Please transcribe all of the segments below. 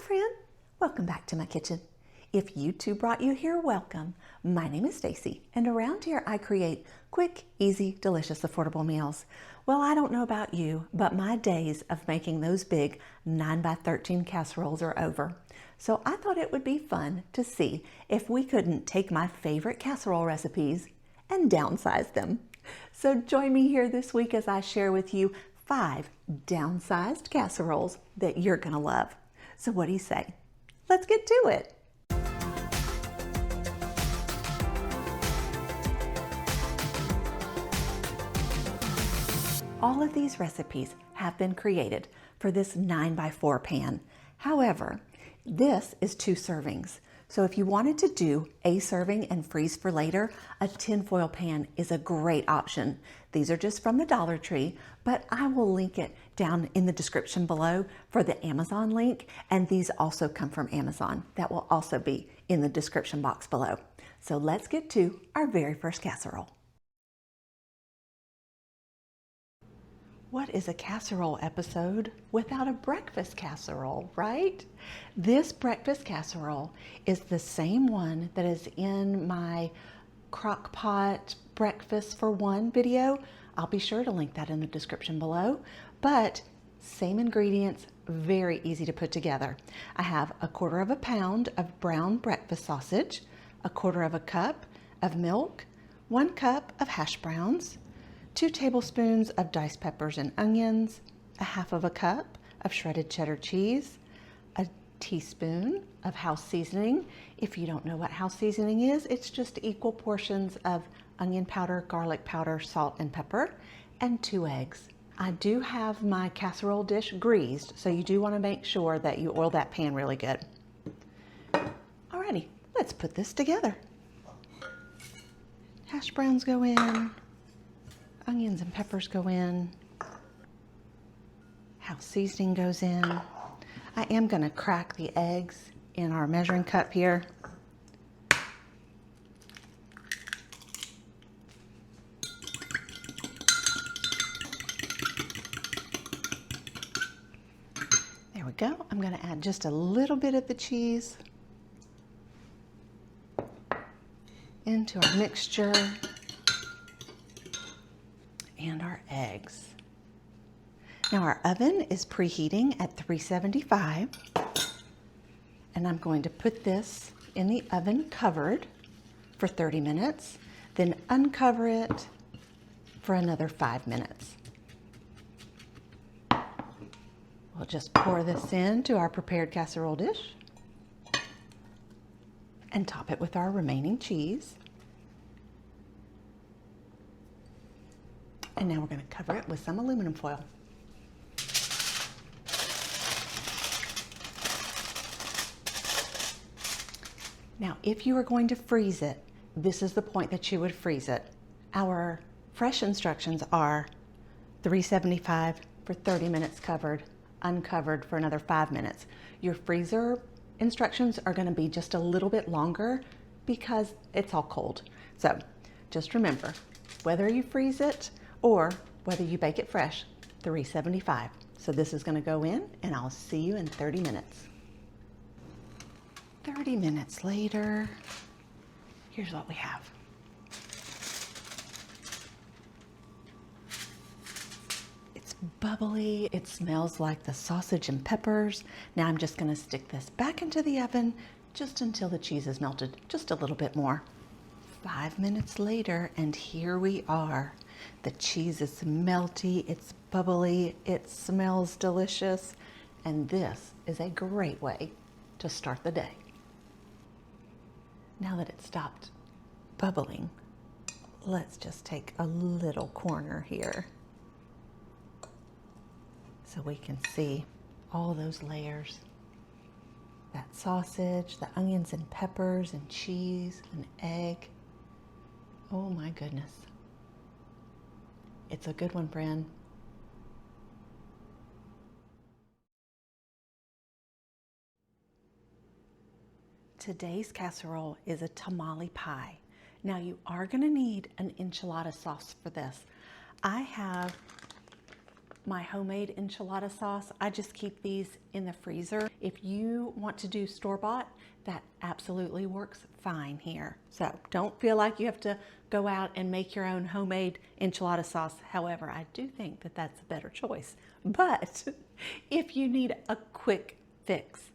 friend, welcome back to my kitchen. If YouTube brought you here, welcome. My name is Stacy, and around here I create quick, easy, delicious, affordable meals. Well, I don't know about you, but my days of making those big 9x13 casseroles are over. So I thought it would be fun to see if we couldn't take my favorite casserole recipes and downsize them. So join me here this week as I share with you 5 downsized casseroles that you're gonna love. So what do you say? Let's get to it. All of these recipes have been created for this 9x4 pan. However, this is 2 servings. So if you wanted to do a serving and freeze for later, a tinfoil pan is a great option. These are just from the Dollar Tree, but I will link it down in the description below for the Amazon link, and these also come from Amazon. That will also be in the description box below. So let's get to our very first casserole. What is a casserole episode without a breakfast casserole, right? This breakfast casserole is the same one that is in my crock pot breakfast for one video. I'll be sure to link that in the description below, but same ingredients, very easy to put together. I have 1/4 pound of brown breakfast sausage, 1/4 cup of milk, 1 cup of hash browns, 2 tablespoons of diced peppers and onions, 1/2 cup of shredded cheddar cheese, a teaspoon of house seasoning. If you don't know what house seasoning is, it's just equal portions of onion powder, garlic powder, salt, and pepper, and 2 eggs. I do have my casserole dish greased, so you do want to make sure that you oil that pan really good. Alrighty, let's put this together. Hash browns go in. Onions and peppers go in. House seasoning goes in. I am going to crack the eggs in our measuring cup here. There we go. I'm going to add just a little bit of the cheese into our mixture. And our eggs. Now our oven is preheating at 375, and I'm going to put this in the oven covered for 30 minutes, then uncover it for another 5 minutes. We'll just pour this into our prepared casserole dish and top it with our remaining cheese. And now we're going to cover it with some aluminum foil. Now, if you are going to freeze it, this is the point that you would freeze it. Our fresh instructions are 375 for 30 minutes covered, uncovered for another 5 minutes. Your freezer instructions are going to be just a little bit longer because it's all cold. So just remember, whether you freeze it or whether you bake it fresh, 375. So this is going to go in, and I'll see you in 30 minutes. 30 minutes later, here's what we have. It's bubbly. It smells like the sausage and peppers. Now I'm just going to stick this back into the oven just until the cheese is melted just a little bit more. 5 minutes later, and here we are. The cheese is melty, it's bubbly, it smells delicious, and this is a great way to start the day. Now that it's stopped bubbling, let's just take a little corner here so we can see all those layers. That sausage, the onions and peppers and cheese and egg. Oh my goodness. It's a good one, friend. Today's casserole is a tamale pie. Now you are going to need an enchilada sauce for this. I have my homemade enchilada sauce. I just keep these in the freezer. If you want to do store-bought, that absolutely works fine here. So don't feel like you have to go out and make your own homemade enchilada sauce. However, I do think that that's a better choice. But if you need a quick fix,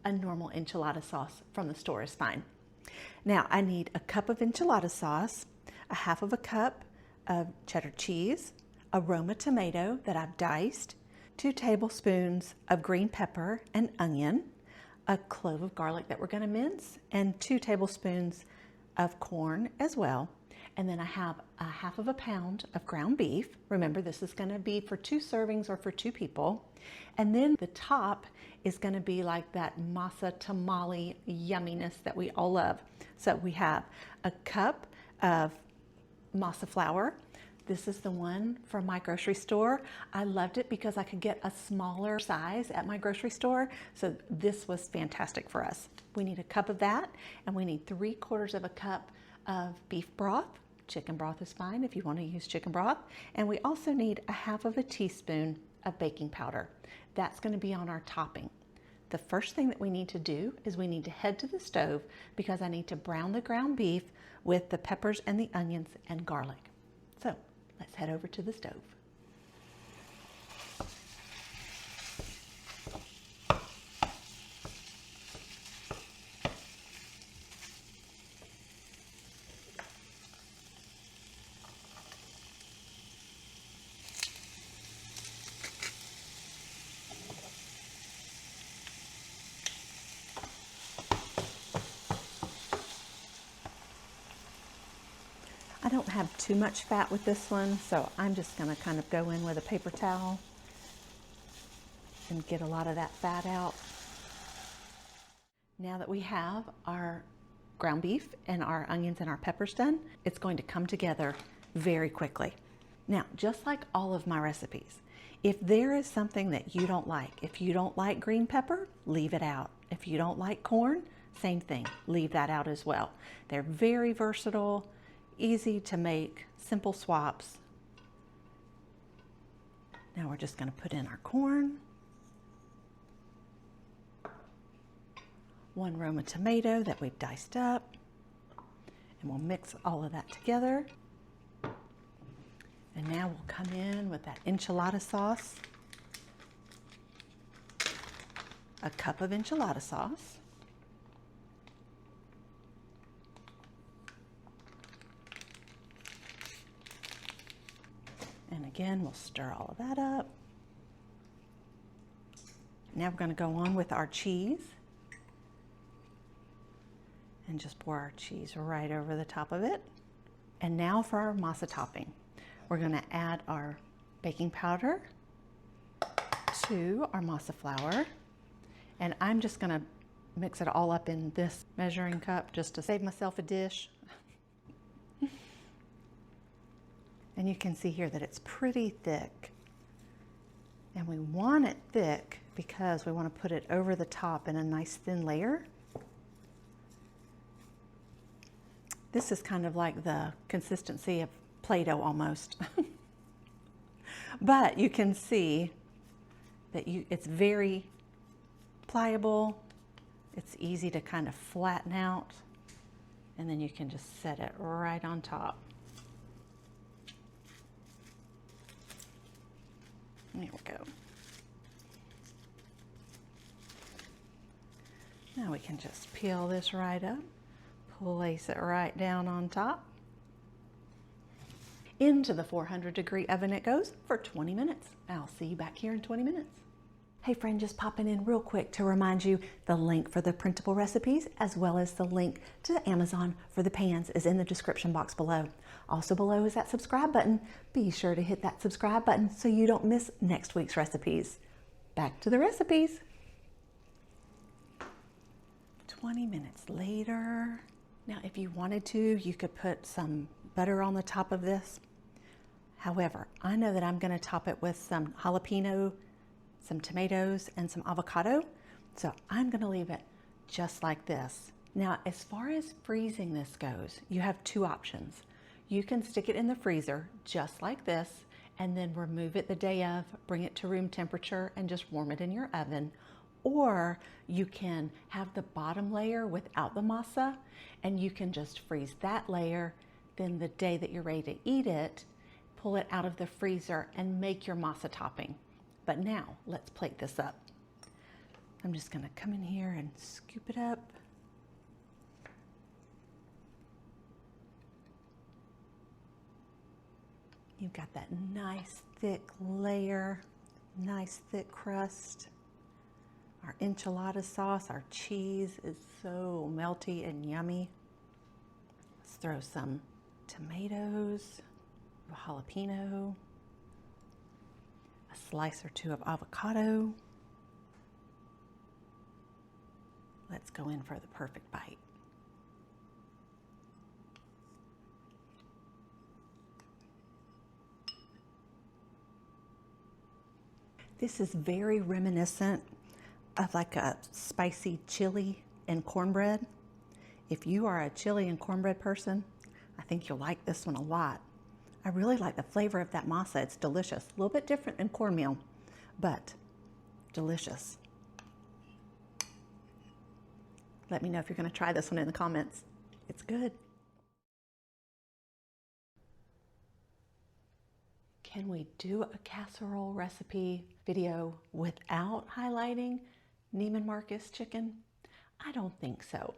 a normal enchilada sauce from the store is fine. Now I need a cup of enchilada sauce, a half of a cup of cheddar cheese, a Roma tomato that I've diced, 2 tablespoons of green pepper and onion, a clove of garlic that we're going to mince, and 2 tablespoons of corn as well. And then I have a half of a pound of ground beef. Remember, this is going to be for 2 servings or for 2 people. And then the top is going to be like that masa tamale yumminess that we all love. So we have a cup of masa flour. This is the one from my grocery store. I loved it because I could get a smaller size at my grocery store. So this was fantastic for us. We need a cup of that, and we need 3/4 of a cup of beef broth. Chicken broth is fine if you want to use chicken broth. And we also need a half of a teaspoon of baking powder. That's going to be on our topping. The first thing that we need to do is we need to head to the stove because I need to brown the ground beef with the peppers and the onions and garlic. So let's head over to the stove. I don't have too much fat with this one, so I'm just going to kind of go in with a paper towel and get a lot of that fat out. Now that we have our ground beef and our onions and our peppers done, it's going to come together very quickly. Now, just like all of my recipes, if there is something that you don't like, if you don't like green pepper, leave it out. If you don't like corn, same thing, leave that out as well. They're very versatile, easy to make, simple swaps. Now we're just going to put in our corn, 1 Roma tomato that we've diced up, and we'll mix all of that together. And now we'll come in with that enchilada sauce, a cup of enchilada sauce. And again, we'll stir all of that up. Now we're going to go on with our cheese and just pour our cheese right over the top of it. And now for our masa topping. We're going to add our baking powder to our masa flour. And I'm just going to mix it all up in this measuring cup just to save myself a dish. And you can see here that it's pretty thick. And we want it thick because we want to put it over the top in a nice thin layer. This is kind of like the consistency of Play-Doh almost. But you can see that it's very pliable. It's easy to kind of flatten out. And then you can just set it right on top. There we go. Now we can just peel this right up, place it right down on top. Into the 400-degree oven it goes for 20 minutes. I'll see you back here in 20 minutes. Hey friend, just popping in real quick to remind you the link for the printable recipes as well as the link to Amazon for the pans is in the description box below. Also below is that subscribe button. Be sure to hit that subscribe button so you don't miss next week's recipes. Back to the recipes. 20 minutes later. Now if you wanted to, you could put some butter on the top of this. However, I know that I'm going to top it with some jalapeno, some tomatoes, and some avocado. So I'm going to leave it just like this. Now, as far as freezing this goes, you have 2 options. You can stick it in the freezer just like this and then remove it the day of, bring it to room temperature and just warm it in your oven. Or you can have the bottom layer without the masa, and you can just freeze that layer. Then the day that you're ready to eat it, pull it out of the freezer and make your masa topping. But now let's plate this up. I'm just gonna come in here and scoop it up. You've got that nice thick layer, nice thick crust. Our enchilada sauce, our cheese is so melty and yummy. Let's throw some tomatoes, a jalapeno, a slice or two of avocado. Let's go in for the perfect bite. This is very reminiscent of like a spicy chili and cornbread. If you are a chili and cornbread person, I think you'll like this one a lot. I really like the flavor of that masa. It's delicious. A little bit different than cornmeal, but delicious. Let me know if you're going to try this one in the comments. It's good. Can we do a casserole recipe video without highlighting Neiman Marcus chicken? I don't think so.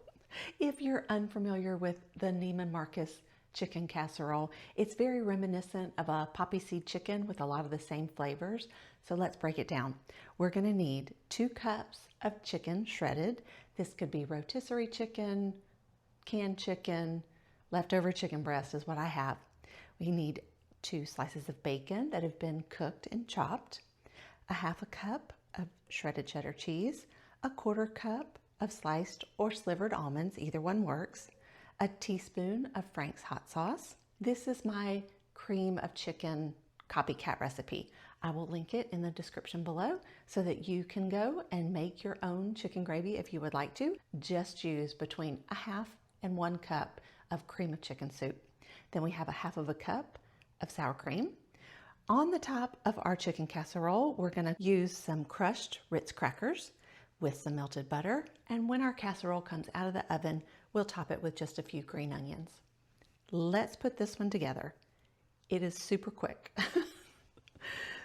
If you're unfamiliar with the Neiman Marcus chicken casserole, it's very reminiscent of a poppy seed chicken with a lot of the same flavors. So let's break it down. We're going to need 2 cups of chicken shredded. This could be rotisserie chicken, canned chicken, leftover chicken breast is what I have. We need 2 slices of bacon that have been cooked and chopped, a 1/2 cup of shredded cheddar cheese, a 1/4 cup of sliced or slivered almonds, either one works, a teaspoon of Frank's hot sauce. This is my cream of chicken copycat recipe. I will link it in the description below so that you can go and make your own chicken gravy if you would like to. Just use between a 1/2 and 1 cup of cream of chicken soup. Then we have a 1/2 cup of sour cream. On the top of our chicken casserole, we're going to use some crushed Ritz crackers with some melted butter. And when our casserole comes out of the oven, we'll top it with just a few green onions. Let's put this one together. It is super quick.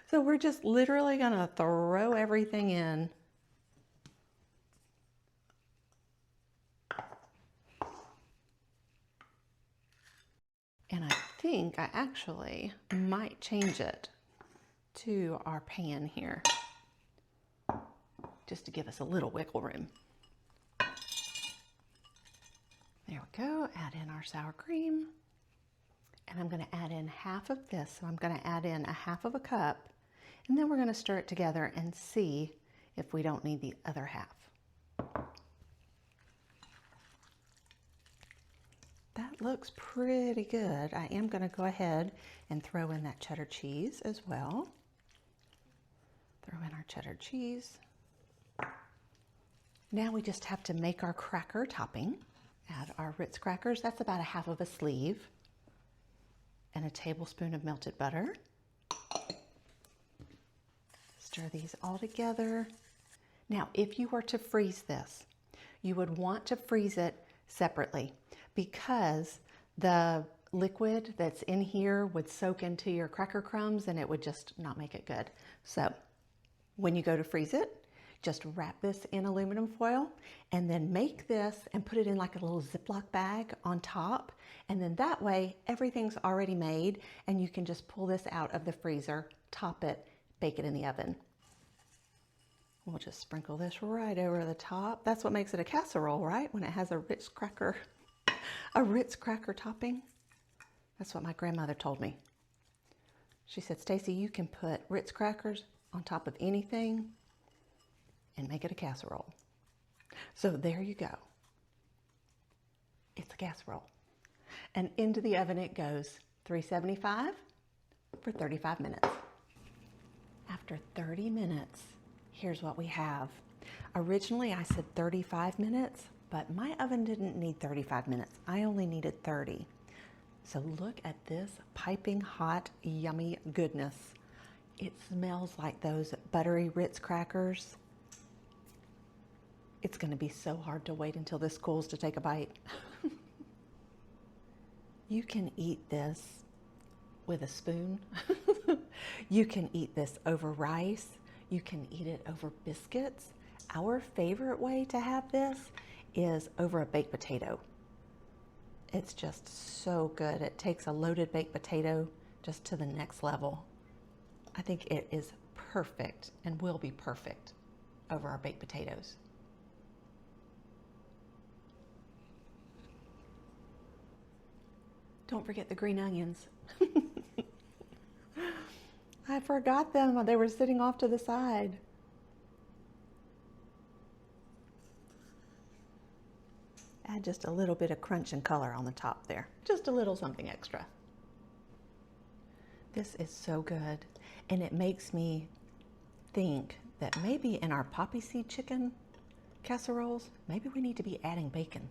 So we're just literally going to throw everything in. And I think I actually might change it to our pan here, just to give us a little wiggle room. There we go. Add in our sour cream. And I'm going to add in 1/2 of this. So I'm going to add in a 1/2 cup. And then we're going to stir it together and see if we don't need the other 1/2. That looks pretty good. I am going to go ahead and throw in that cheddar cheese as well. Throw in our cheddar cheese. Now we just have to make our cracker topping. Add our Ritz crackers. That's about a 1/2 sleeve. And a tablespoon of melted butter. Stir these all together. Now, if you were to freeze this, you would want to freeze it separately because the liquid that's in here would soak into your cracker crumbs and it would just not make it good. So when you go to freeze it, just wrap this in aluminum foil and then make this and put it in like a little Ziploc bag on top. And then that way everything's already made and you can just pull this out of the freezer, top it, bake it in the oven. We'll just sprinkle this right over the top. That's what makes it a casserole, right? When it has a Ritz cracker topping. That's what my grandmother told me. She said, Stacy, you can put Ritz crackers on top of anything and make it a casserole. So there you go. It's a casserole. And into the oven it goes, 375 for 35 minutes. After 30 minutes, here's what we have. Originally I said 35 minutes, but my oven didn't need 35 minutes. I only needed 30. So look at this piping hot, yummy goodness. It smells like those buttery Ritz crackers. It's going to be so hard to wait until this cools to take a bite. You can eat this with a spoon. You can eat this over rice. You can eat it over biscuits. Our favorite way to have this is over a baked potato. It's just so good. It takes a loaded baked potato just to the next level. I think it is perfect and will be perfect over our baked potatoes. Don't forget the green onions. I forgot them. They were sitting off to the side. Add just a little bit of crunch and color on the top there. Just a little something extra. This is so good. And it makes me think that maybe in our poppy seed chicken casseroles, maybe we need to be adding bacon.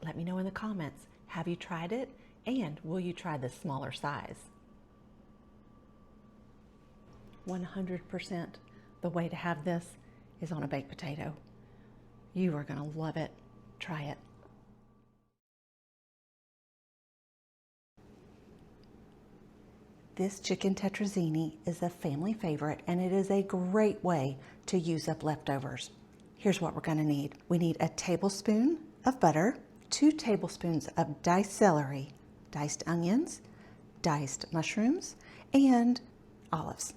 Let me know in the comments. Have you tried it? And will you try the smaller size? 100% the way to have this is on a baked potato. You are going to love it. Try it. This chicken tetrazzini is a family favorite, and it is a great way to use up leftovers. Here's what we're going to need. We need a tablespoon of butter, 2 tablespoons of diced celery, diced onions, diced mushrooms, and olives.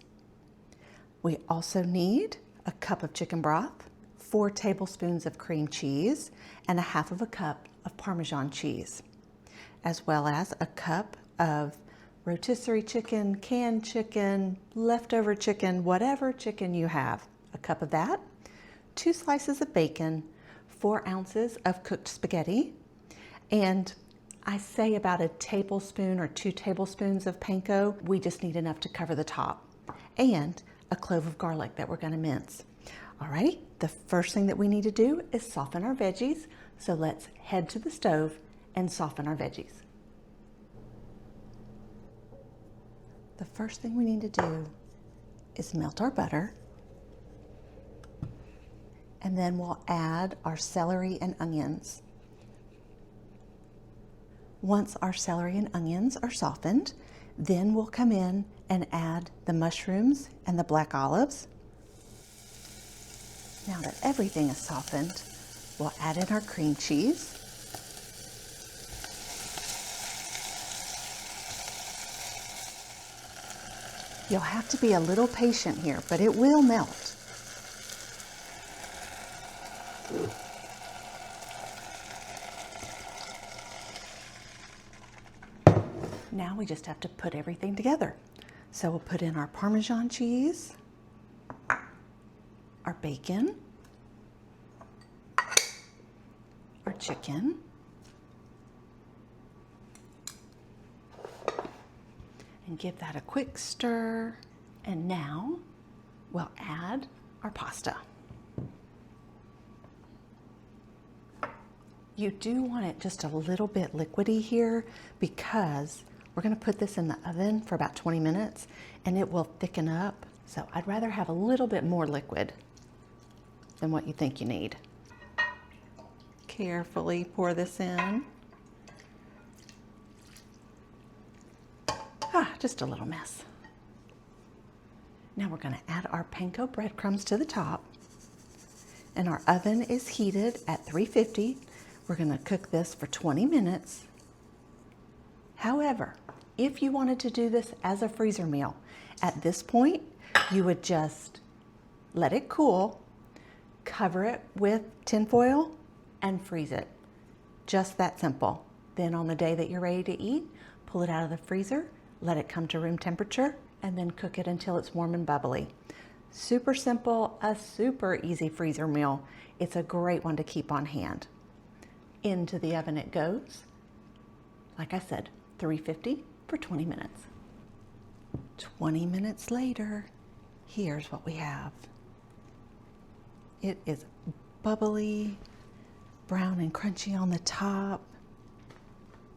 We also need a cup of chicken broth, 4 tablespoons of cream cheese, and 1/2 cup of Parmesan cheese, as well as a cup of rotisserie chicken, canned chicken, leftover chicken, whatever chicken you have. A cup of that, 2 slices of bacon, 4 ounces of cooked spaghetti, and I say about a tablespoon or 2 tablespoons of panko. We just need enough to cover the top, and a clove of garlic that we're going to mince. Alrighty, the first thing that we need to do is soften our veggies. So let's head to the stove and soften our veggies. The first thing we need to do is melt our butter, and then we'll add our celery and onions. Once our celery and onions are softened, then we'll come in and add the mushrooms and the black olives. Now that everything is softened, we'll add in our cream cheese. You'll have to be a little patient here, but it will melt. Now we just have to put everything together. So we'll put in our Parmesan cheese, our bacon, our chicken, and give that a quick stir. And now we'll add our pasta. You do want it just a little bit liquidy here because we're going to put this in the oven for about 20 minutes and it will thicken up. So I'd rather have a little bit more liquid than what you think you need. Carefully pour this in. Just a little mess. Now we're going to add our panko breadcrumbs to the top, and our oven is heated at 350. We're going to cook this for 20 minutes. However, if you wanted to do this as a freezer meal, at this point, you would just let it cool, cover it with tin foil, and freeze it. Just that simple. Then on the day that you're ready to eat, pull it out of the freezer, let it come to room temperature, and then cook it until it's warm and bubbly. Super simple, a super easy freezer meal. It's a great one to keep on hand. Into the oven it goes. Like I said, 350 for 20 minutes. 20 minutes later, here's what we have. It is bubbly, brown and crunchy on the top.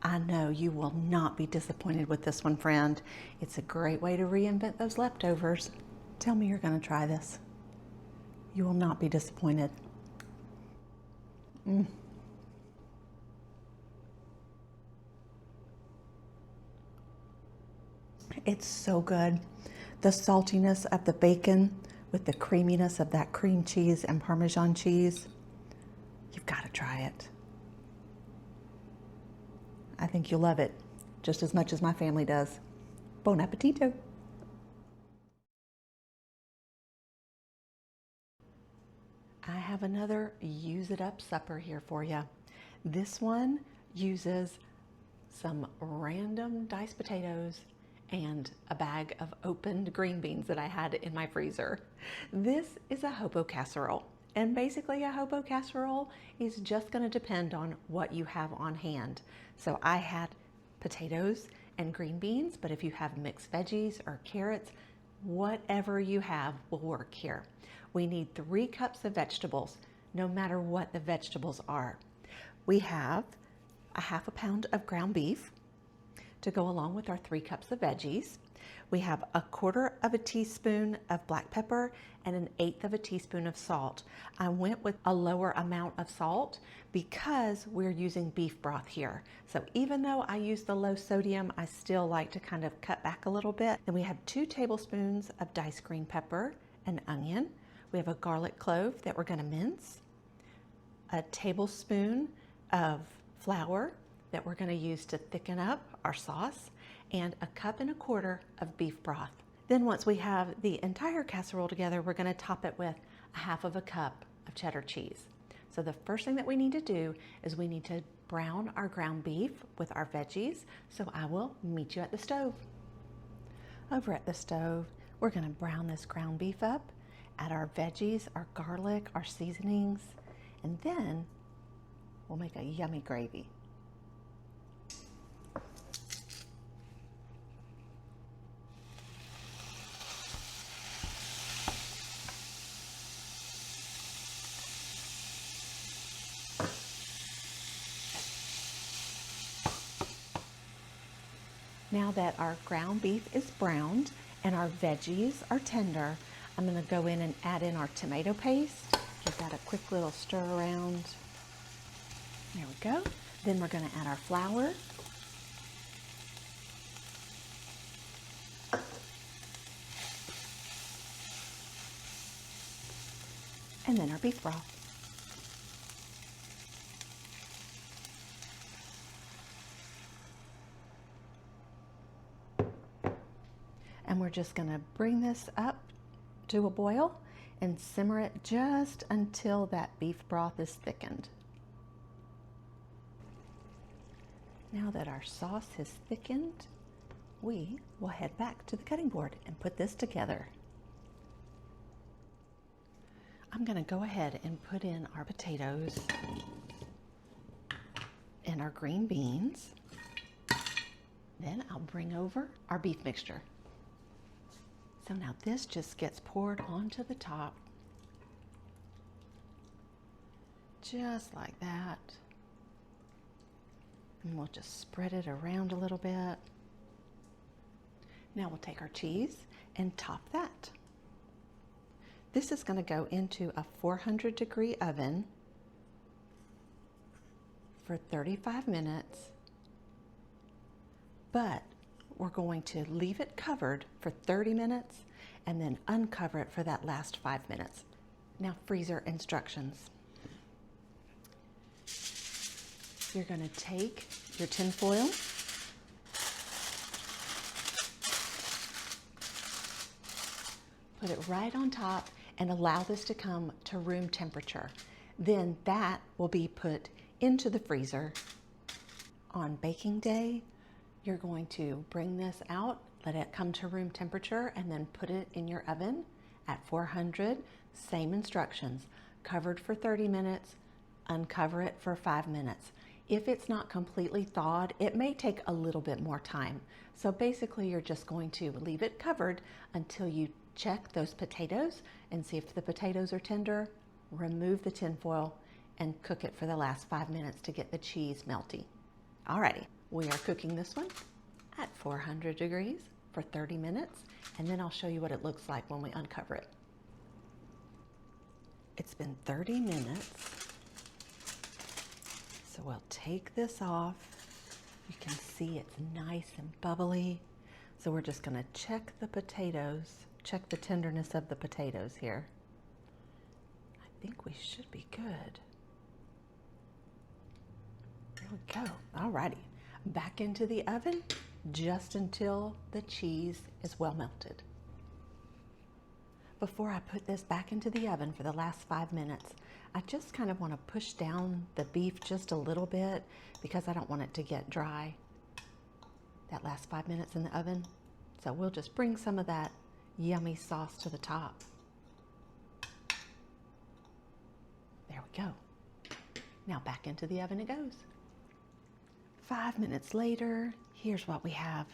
I know you will not be disappointed with this one, friend. It's a great way to reinvent those leftovers. Tell me you're going to try this. You will not be disappointed. It's so good. The saltiness of the bacon with the creaminess of that cream cheese and Parmesan cheese. You've got to try it. I think you'll love it just as much as my family does. Bon appetito. I have another use it up supper here for you. This one uses some random diced potatoes and a bag of opened green beans that I had in my freezer. This is a hobo casserole. And basically a hobo casserole is just going to depend on what you have on hand. So I had potatoes and green beans, but if you have mixed veggies or carrots, whatever you have will work here. We need 3 cups of vegetables, no matter what the vegetables are. We have a half a pound of ground beef to go along with our 3 cups of veggies. We have a 1/4 of a teaspoon of black pepper and 1/8 of a teaspoon of salt. I went with a lower amount of salt because we're using beef broth here. So even though I use the low sodium, I still like to kind of cut back a little bit. Then we have 2 tablespoons of diced green pepper, an onion. We have a garlic clove that we're going to mince, a tablespoon of flour that we're going to use to thicken up our sauce, and a 1.25 cups of beef broth. Then once we have the entire casserole together, we're going to top it with a 1/2 cup of cheddar cheese. So the first thing that we need to do is we need to brown our ground beef with our veggies. So I will meet you at the stove. Over at the stove, we're going to brown this ground beef up, add our veggies, our garlic, our seasonings, and then we'll make a yummy gravy. Now that our ground beef is browned and our veggies are tender, I'm going to go in and add in our tomato paste. Give that a quick little stir around. There we go. Then we're going to add our flour. And then our beef broth. And we're just going to bring this up to a boil and simmer it just until that beef broth is thickened. Now that our sauce has thickened, we will head back to the cutting board and put this together. I'm going to go ahead and put in our potatoes and our green beans. Then I'll bring over our beef mixture. So now this just gets poured onto the top, just like that. And we'll just spread it around a little bit. Now we'll take our cheese and top that. This is going to go into a 400-degree oven for 35 minutes, but we're going to leave it covered for 30 minutes and then uncover it for that last 5 minutes. Now, freezer instructions. You're going to take your tin foil, put it right on top and allow this to come to room temperature. Then that will be put into the freezer. On baking day, you're going to bring this out, let it come to room temperature, and then put it in your oven at 400. Same instructions. Covered for 30 minutes, uncover it for 5 minutes. If it's not completely thawed, it may take a little bit more time. So basically, you're just going to leave it covered until you check those potatoes and see if the potatoes are tender. Remove the tin foil and cook it for the last 5 minutes to get the cheese melty. Alrighty, We are cooking this one at 400 degrees for 30 minutes, and then I'll show you what it looks like when we uncover it. It's been 30 minutes, so we'll take this off. You can see it's nice and bubbly. So we're just gonna check the potatoes, check the tenderness of the potatoes here. I think we should be good. There we go, alrighty. Back into the oven just until the cheese is well melted. Before I put this back into the oven for the last 5 minutes, I just kind of want to push down the beef just a little bit because I don't want it to get dry that last 5 minutes in the oven. So we'll just bring some of that yummy sauce to the top. There we go. Now back into the oven it goes. 5 minutes later, here's what we have.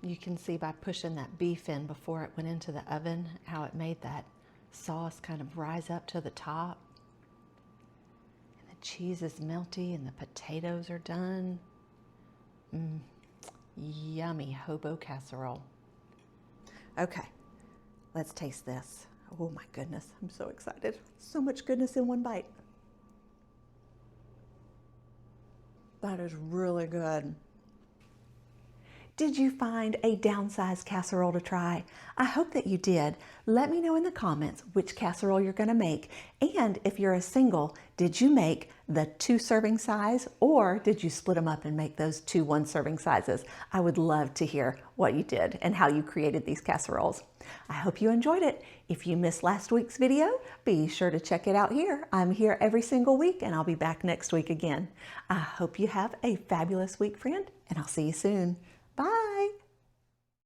You can see by pushing that beef in before it went into the oven, how it made that sauce kind of rise up to the top. And the cheese is melty and the potatoes are done. Yummy hobo casserole. Okay, let's taste this. Oh my goodness, I'm so excited. So much goodness in one bite. That is really good. Did you find a downsized casserole to try? I hope that you did. Let me know in the comments which casserole you're gonna make. And if you're a single, did you make the 2 serving size or did you split them up and make those 2 1 serving sizes? I would love to hear what you did and how you created these casseroles. I hope you enjoyed it. If you missed last week's video, be sure to check it out here. I'm here every single week and I'll be back next week again. I hope you have a fabulous week, friend, and I'll see you soon. Bye.